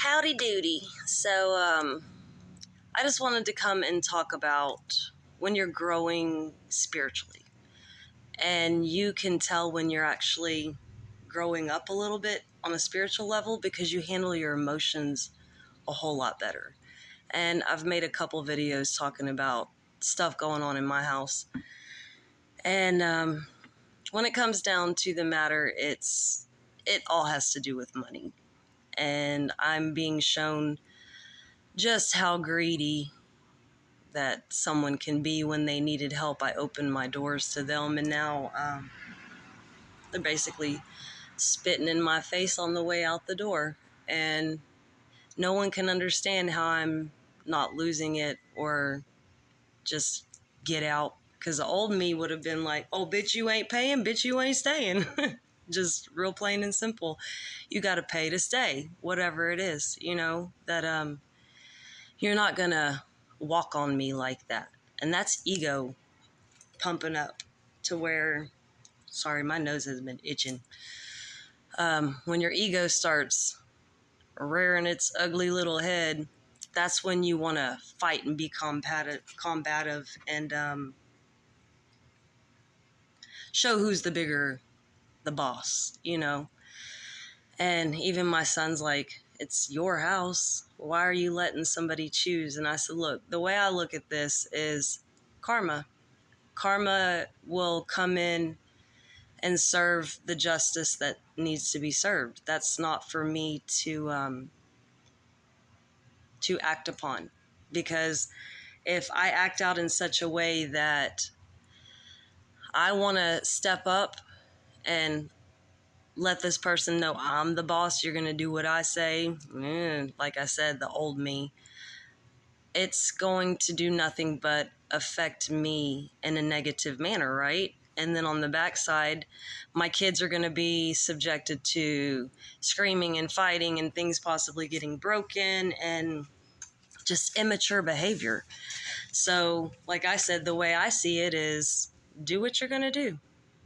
Howdy doody. I just wanted to come and talk about when you're growing spiritually. And you can tell when you're actually growing up a little bit on a spiritual level because you handle your emotions a whole lot better. And I've made a couple videos talking about stuff going on in my house. And when it comes down to the matter, it all has to do with money. And I'm being shown just how greedy that someone can be when they needed help. I opened my doors to them, and now they're basically spitting in my face on the way out the door. And no one can understand how I'm not losing it or just get out. Because the old me would have been like, oh, bitch, you ain't paying, bitch, you ain't staying. Just real plain and simple. You got to pay to stay, whatever it is, that you're not going to walk on me like that. And that's ego pumping up to where, sorry, my nose has been itching. When your ego starts rearing its ugly little head, that's when you want to fight and be combative and show who's the boss, And even my son's like, it's your house. Why are you letting somebody choose? And I said, look, the way I look at this is karma. Karma will come in and serve the justice that needs to be served. That's not for me to act upon. Because if I act out in such a way that I want to step up and let this person know I'm the boss, you're going to do what I say. Like I said, the old me. It's going to do nothing but affect me in a negative manner, right? And then on the backside, my kids are going to be subjected to screaming and fighting and things possibly getting broken and just immature behavior. So, like I said, the way I see it is do what you're going to do.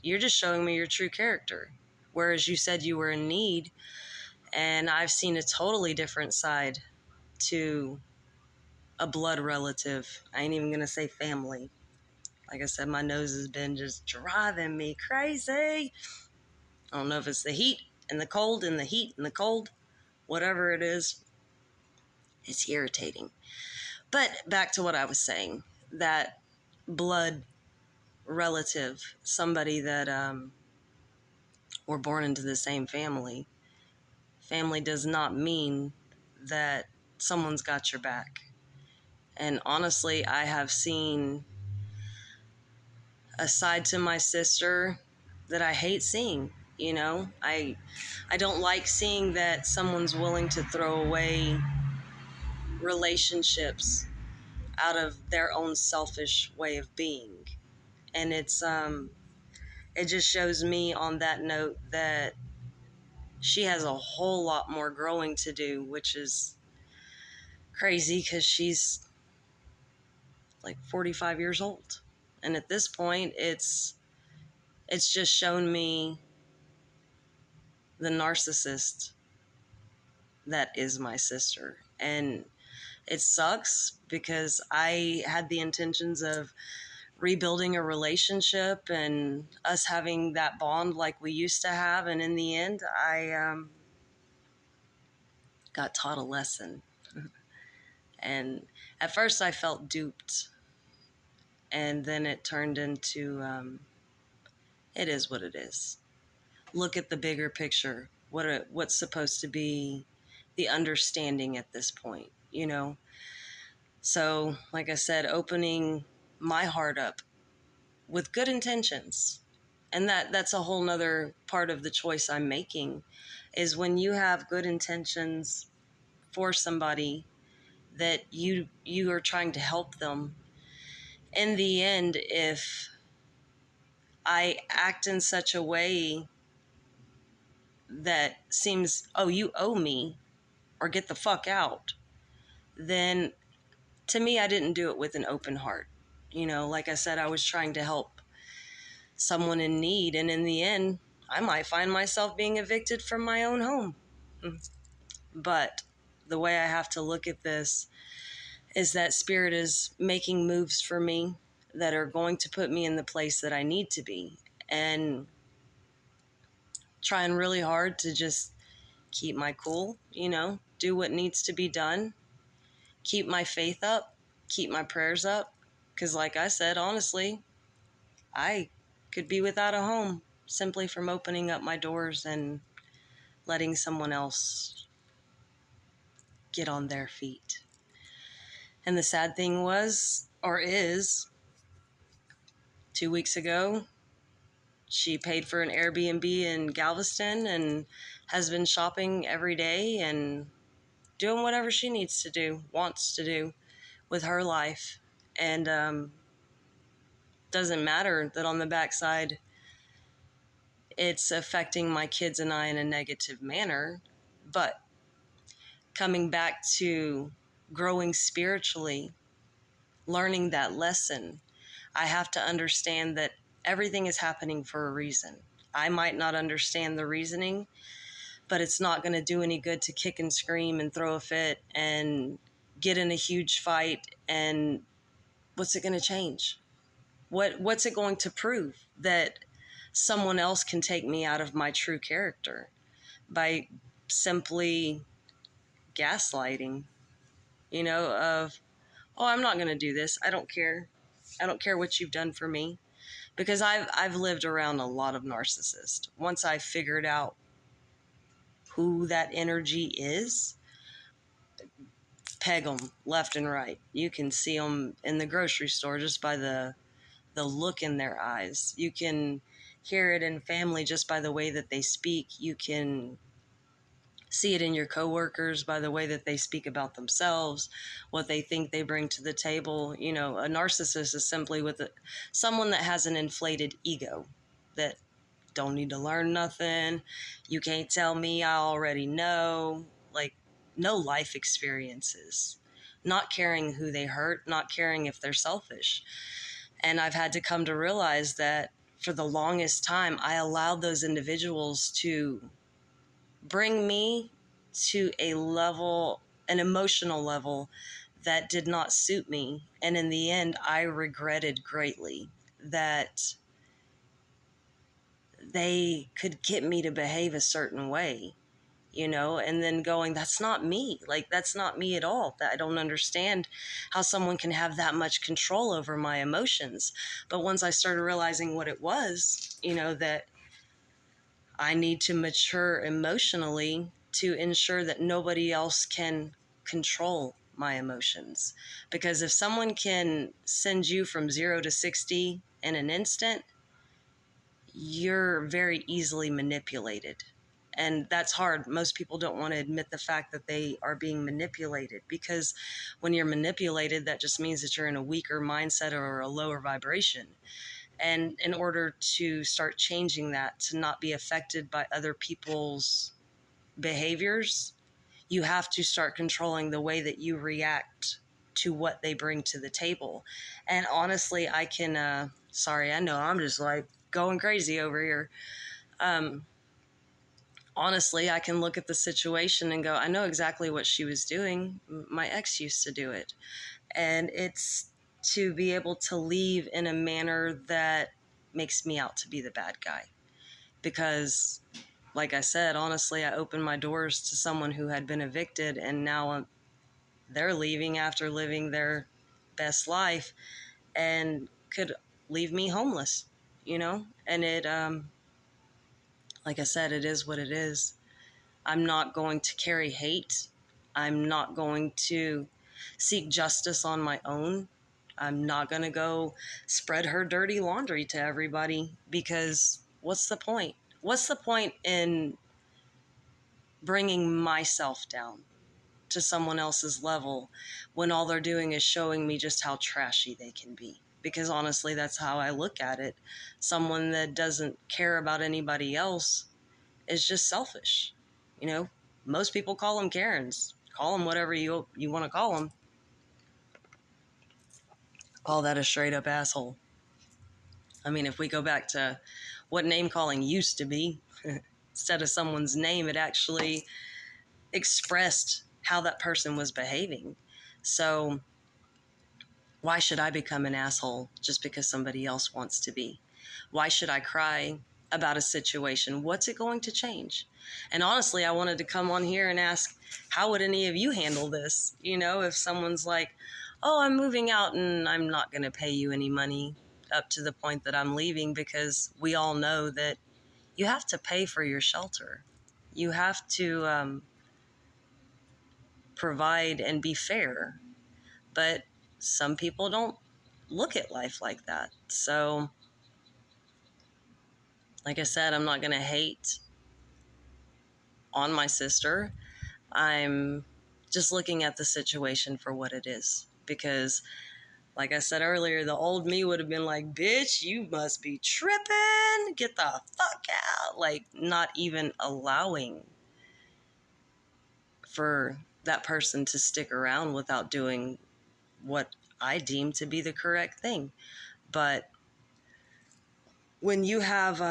You're just showing me your true character. Whereas you said you were in need, and I've seen a totally different side to a blood relative. I ain't even going to say family. Like I said, my nose has been just driving me crazy. I don't know if it's the heat and the cold and the heat and the cold. Whatever it is, it's irritating. But back to what I was saying, that blood relative, somebody that were born into the same family. Family does not mean that someone's got your back. And honestly, I have seen a side to my sister that I hate seeing. I don't like seeing that someone's willing to throw away relationships out of their own selfish way of being. And it just shows me on that note that she has a whole lot more growing to do, which is crazy because she's like 45 years old. And at this point, it's just shown me the narcissist that is my sister. And it sucks because I had the intentions of rebuilding a relationship and us having that bond like we used to have. And in the end, I got taught a lesson. And at first I felt duped. And then it turned into, it is what it is. Look at the bigger picture. What's supposed to be the understanding at this point, So, like I said, opening my heart up with good intentions. And that's a whole nother part of the choice I'm making, is when you have good intentions for somebody that you are trying to help them. In the end, if I act in such a way that seems, oh, you owe me or get the fuck out, then to me, I didn't do it with an open heart. Like I said, I was trying to help someone in need. And in the end, I might find myself being evicted from my own home. But the way I have to look at this is that Spirit is making moves for me that are going to put me in the place that I need to be, and trying really hard to just keep my cool, do what needs to be done, keep my faith up, keep my prayers up. Because, like I said, honestly, I could be without a home simply from opening up my doors and letting someone else get on their feet. And the sad thing was, or is, 2 weeks ago, she paid for an Airbnb in Galveston and has been shopping every day and doing whatever she needs to do, wants to do with her life. And doesn't matter that on the backside it's affecting my kids and I in a negative manner. But coming back to growing spiritually, learning that lesson, I have to understand that everything is happening for a reason. I might not understand the reasoning, but it's not going to do any good to kick and scream and throw a fit and get in a huge fight. And what's it going to change? What's it going to prove? That someone else can take me out of my true character by simply gaslighting, of, oh, I'm not going to do this. I don't care. I don't care what you've done for me. Because I've lived around a lot of narcissists. Once I figured out who that energy is, peg them left and right. You can see them in the grocery store just by the look in their eyes. You can hear it in family just by the way that they speak. You can see it in your coworkers by the way that they speak about themselves, what they think they bring to the table. A narcissist is simply someone that has an inflated ego, that don't need to learn nothing. You can't tell me, I already know. Like, no life experiences, not caring who they hurt, not caring if they're selfish. And I've had to come to realize that for the longest time, I allowed those individuals to bring me to an emotional level that did not suit me. And in the end, I regretted greatly that they could get me to behave a certain way, and then going, that's not me. Like, that's not me at all. That I don't understand how someone can have that much control over my emotions. But once I started realizing what it was, that I need to mature emotionally to ensure that nobody else can control my emotions. Because if someone can send you from 0 to 60 in an instant, you're very easily manipulated. And that's hard. Most people don't want to admit the fact that they are being manipulated, because when you're manipulated, that just means that you're in a weaker mindset or a lower vibration. And in order to start changing that, to not be affected by other people's behaviors, you have to start controlling the way that you react to what they bring to the table. And honestly, I can, sorry, I know I'm just like going crazy over here. Honestly, I can look at the situation and go, I know exactly what she was doing. My ex used to do it. And it's to be able to leave in a manner that makes me out to be the bad guy. Because, like I said, honestly, I opened my doors to someone who had been evicted, and now they're leaving after living their best life and could leave me homeless, And it, like I said, it is what it is. I'm not going to carry hate. I'm not going to seek justice on my own. I'm not going to go spread her dirty laundry to everybody, because what's the point? What's the point in bringing myself down to someone else's level when all they're doing is showing me just how trashy they can be? Because honestly, that's how I look at it. Someone that doesn't care about anybody else is just selfish. Most people call them Karens. Call them whatever you want to call them. Call that a straight up asshole. I mean, if we go back to what name calling used to be, instead of someone's name, it actually expressed how that person was behaving. So why should I become an asshole just because somebody else wants to be? Why should I cry about a situation? What's it going to change? And honestly, I wanted to come on here and ask, how would any of you handle this? You know, if someone's like, oh, I'm moving out and I'm not going to pay you any money up to the point that I'm leaving, because we all know that you have to pay for your shelter. You have to provide and be fair. But some people don't look at life like that. So, like I said, I'm not going to hate on my sister. I'm just looking at the situation for what it is. Because, like I said earlier, the old me would have been like, bitch, you must be tripping. Get the fuck out. Like, not even allowing for that person to stick around without doing what I deem to be the correct thing. But when you have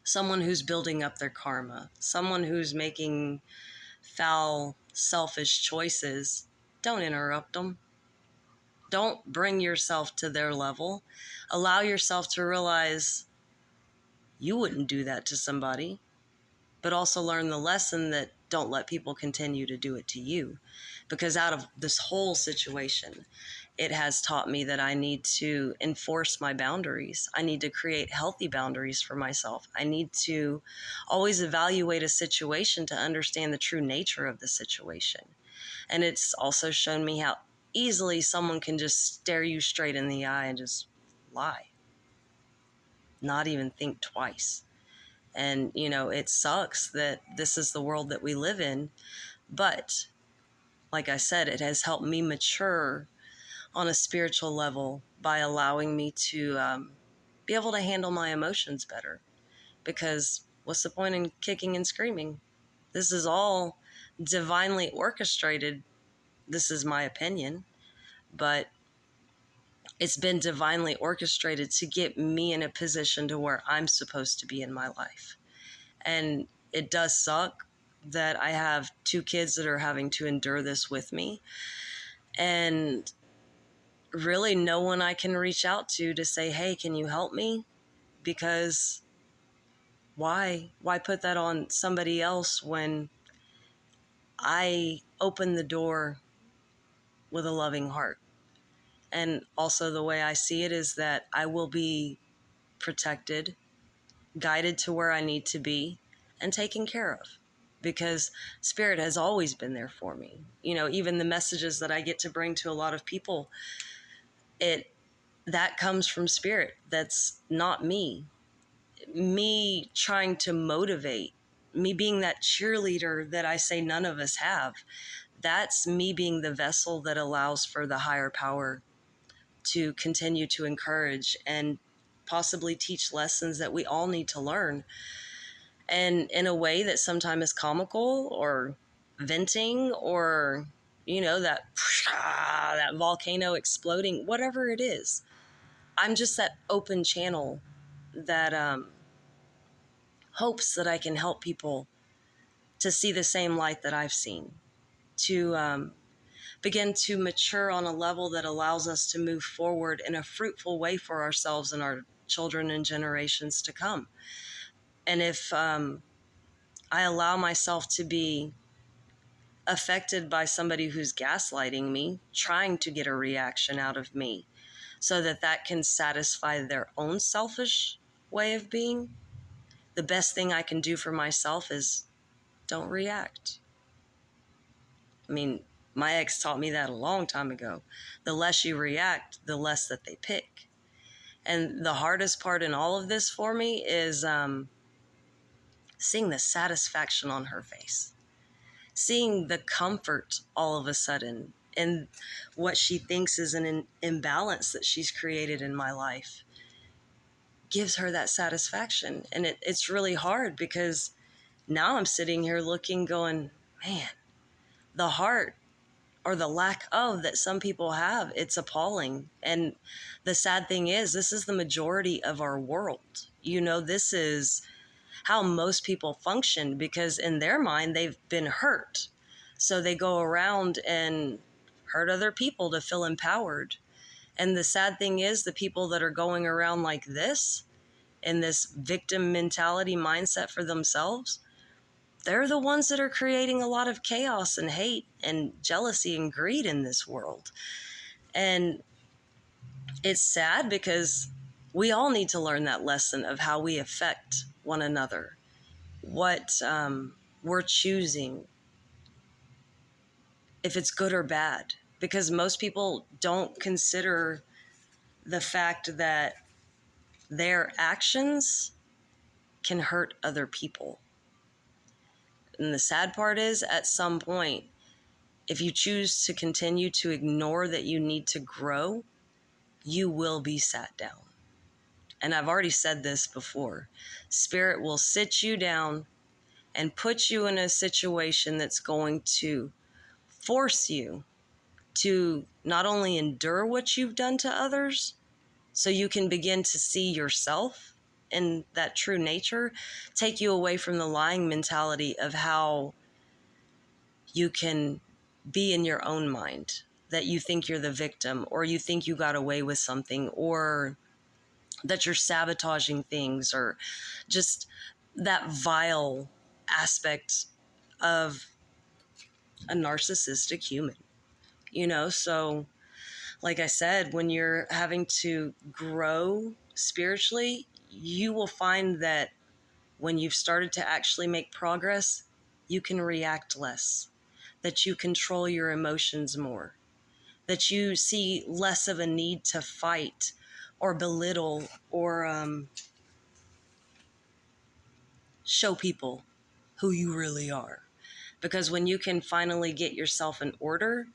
someone who's building up their karma, someone who's making foul, selfish choices, don't interrupt them. Don't bring yourself to their level. Allow yourself to realize you wouldn't do that to somebody, but also learn the lesson that don't let people continue to do it to you. Because out of this whole situation, it has taught me that I need to enforce my boundaries. I need to create healthy boundaries for myself. I need to always evaluate a situation to understand the true nature of the situation. And it's also shown me how easily someone can just stare you straight in the eye and just lie, not even think twice. And, you know, it sucks that this is the world that we live in. But like I said, it has helped me mature on a spiritual level by allowing me to be able to handle my emotions better. Because what's the point in kicking and screaming? This is all divinely orchestrated. This is my opinion, but it's been divinely orchestrated to get me in a position to where I'm supposed to be in my life. And it does suck that I have 2 kids that are having to endure this with me. And really no one I can reach out to say, hey, can you help me? Because why put that on somebody else when I open the door with a loving heart? And also the way I see it is that I will be protected, guided to where I need to be, and taken care of. Because Spirit has always been there for me. You know, even the messages that I get to bring to a lot of people, that comes from Spirit. That's not me. Me trying to motivate, me being that cheerleader that I say none of us have. That's me being the vessel that allows for the higher power to continue to encourage and possibly teach lessons that we all need to learn. And in a way that sometimes is comical or venting or, you know, that volcano exploding, whatever it is. I'm just that open channel that hopes that I can help people to see the same light that I've seen, to begin to mature on a level that allows us to move forward in a fruitful way for ourselves and our children and generations to come. And if I allow myself to be affected by somebody who's gaslighting me, trying to get a reaction out of me so that can satisfy their own selfish way of being, the best thing I can do for myself is don't react. I mean, my ex taught me that a long time ago. The less you react, the less that they pick. And the hardest part in all of this for me is seeing the satisfaction on her face, seeing the comfort all of a sudden in what she thinks is an imbalance that she's created in my life. Gives her that satisfaction. And it's really hard because now I'm sitting here looking, going, man, the heart or the lack of that some people have, it's appalling. And the sad thing is, this is the majority of our world. You know, this is how most people function, because in their mind, they've been hurt. So they go around and hurt other people to feel empowered. And the sad thing is, the people that are going around like this, in this victim mentality mindset for themselves, they're the ones that are creating a lot of chaos and hate and jealousy and greed in this world. And it's sad because we all need to learn that lesson of how we affect one another, what we're choosing, if it's good or bad, because most people don't consider the fact that their actions can hurt other people. And the sad part is, at some point, if you choose to continue to ignore that you need to grow, you will be sat down. And I've already said this before. Spirit will sit you down and put you in a situation that's going to force you to not only endure what you've done to others, so you can begin to see yourself in that true nature, take you away from the lying mentality of how you can be in your own mind, that you think you're the victim, or you think you got away with something, or that you're sabotaging things, or just that vile aspect of a narcissistic human, So like I said, when you're having to grow spiritually, you will find that when you've started to actually make progress, you can react less, that you control your emotions more, that you see less of a need to fight or belittle or show people who you really are. Because when you can finally get yourself in order,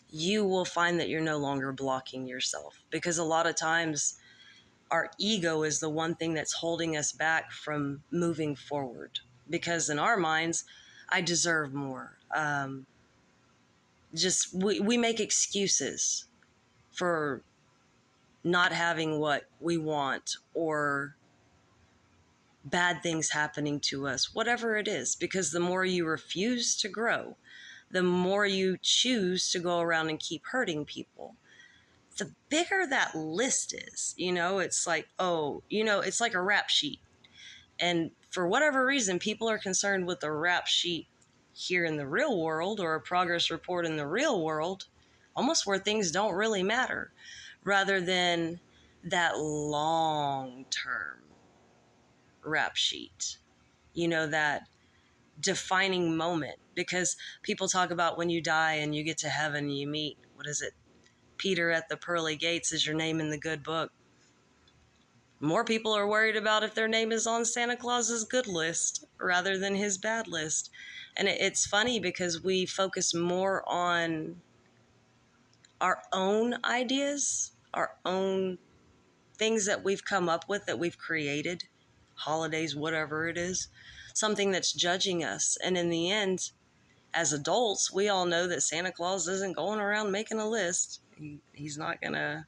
you will find that you're no longer blocking yourself. Because a lot of times our ego is the one thing that's holding us back from moving forward. Because in our minds, I deserve more. We make excuses for not having what we want, or bad things happening to us, whatever it is. Because the more you refuse to grow, the more you choose to go around and keep hurting people, the bigger that list is. It's like, it's like a rap sheet. And for whatever reason, people are concerned with the rap sheet here in the real world, or a progress report in the real world, almost where things don't really matter, rather than that long-term rap sheet, that defining moment. Because people talk about when you die and you get to heaven, you meet, what is it? Peter at the pearly gates is your name in the good book. More people are worried about if their name is on Santa Claus's good list rather than his bad list. And it's funny because we focus more on our own ideas, our own things that we've come up with, that we've created, holidays, whatever it is, something that's judging us. And in the end, as adults, we all know that Santa Claus isn't going around making a list. He's not going to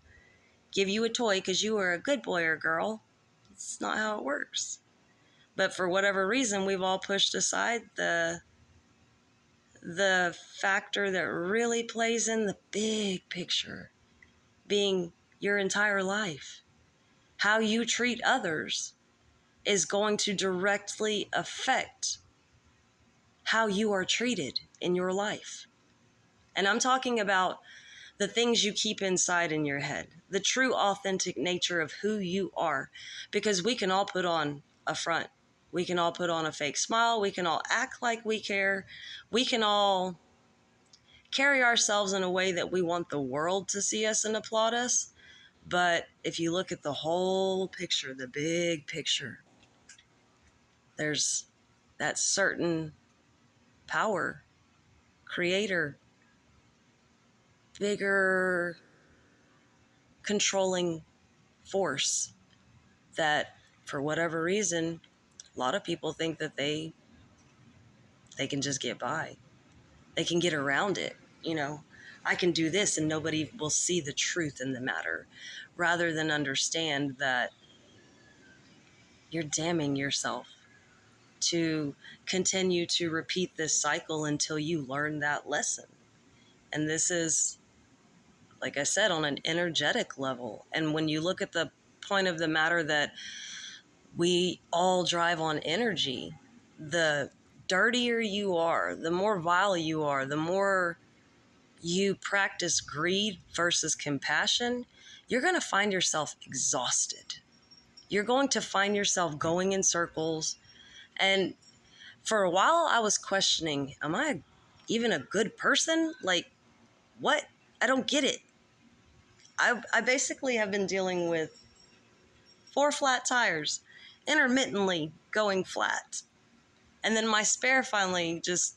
give you a toy because you were a good boy or girl. It's not how it works. But for whatever reason, we've all pushed aside the factor that really plays in the big picture, being your entire life. How you treat others is going to directly affect how you are treated in your life. And I'm talking about the things you keep inside in your head, the true authentic nature of who you are. Because we can all put on a front. We can all put on a fake smile. We can all act like we care. We can all carry ourselves in a way that we want the world to see us and applaud us. But if you look at the whole picture, the big picture, there's that certain power, creator, bigger controlling force that, for whatever reason, a lot of people think that they can just get by. They can get around it. I can do this and nobody will see the truth in the matter, rather than understand that you're damning yourself to continue to repeat this cycle until you learn that lesson. And this is, like I said, on an energetic level. And when you look at the point of the matter that we all drive on energy, the dirtier you are, the more vile you are, the more you practice greed versus compassion, you're going to find yourself exhausted. You're going to find yourself going in circles. And for a while, I was questioning, am I even a good person? Like, what? I don't get it. I basically have been dealing with 4 flat tires, intermittently going flat. And then my spare finally just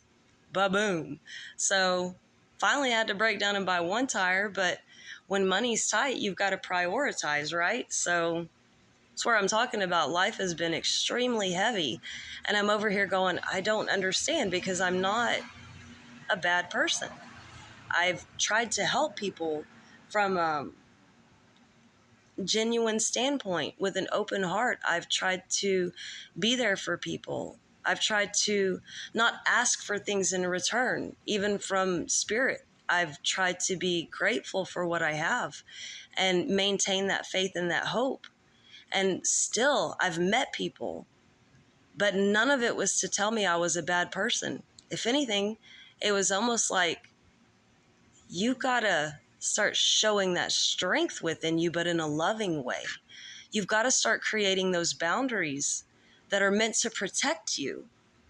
ba-boom. So finally I had to break down and buy 1 tire, but when money's tight, you've got to prioritize, right? So that's where I'm talking about. Life has been extremely heavy, and I'm over here going, I don't understand, because I'm not a bad person. I've tried to help people from a genuine standpoint with an open heart. I've tried to be there for people. I've tried to not ask for things in return, even from spirit. I've tried to be grateful for what I have and maintain that faith and that hope. And still, I've met people, but none of it was to tell me I was a bad person. If anything, it was almost like, you gotta start showing that strength within you, but in a loving way. You've got to start creating those boundaries that are meant to protect you,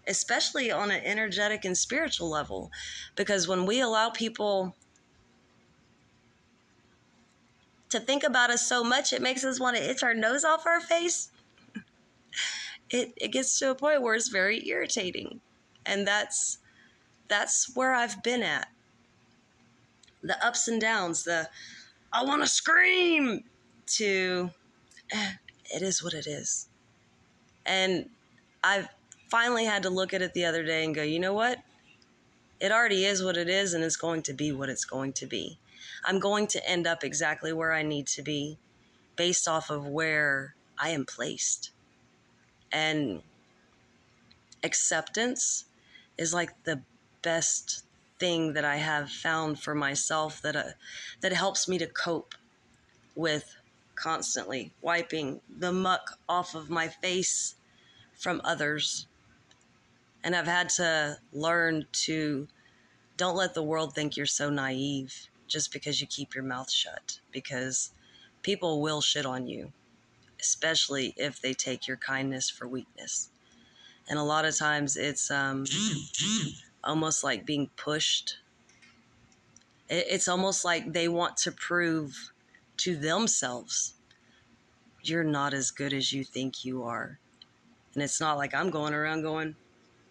especially on an energetic and spiritual level. Because when we allow people to think about us so much, it makes us want to itch our nose off our face. It gets to a point where it's very irritating. And that's where I've been at. The ups and downs, the I want to scream, to it is what it is. And I've finally had to look at it the other day and go, you know what? It already is what it is, and it's going to be what it's going to be. I'm going to end up exactly where I need to be based off of where I am placed. And acceptance is like the best thing that I have found for myself, that helps me to cope with constantly wiping the muck off of my face from others. And I've had to learn to don't let the world think you're so naive just because you keep your mouth shut, because people will shit on you, especially if they take your kindness for weakness. And a lot of times it's almost like being pushed. It's almost like they want to prove to themselves, you're not as good as you think you are. And it's not like I'm going around going,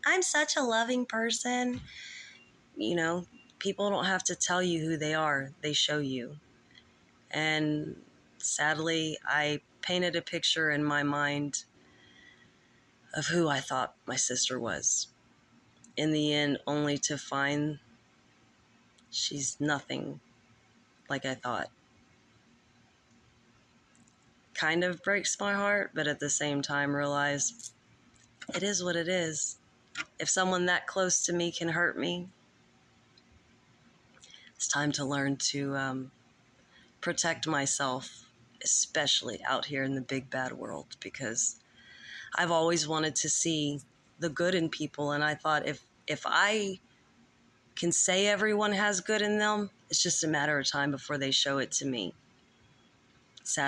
I'm such a loving person. You know, people don't have to tell you who they are. They show you. And sadly, I painted a picture in my mind of who I thought my sister was. In the end, only to find she's nothing like I thought. Kind of breaks my heart, but at the same time realize it is what it is. If someone that close to me can hurt me, it's time to learn to protect myself, especially out here in the big bad world, because I've always wanted to see the good in people. And I thought, if I can say everyone has good in them, it's just a matter of time before they show it to me. Sadly,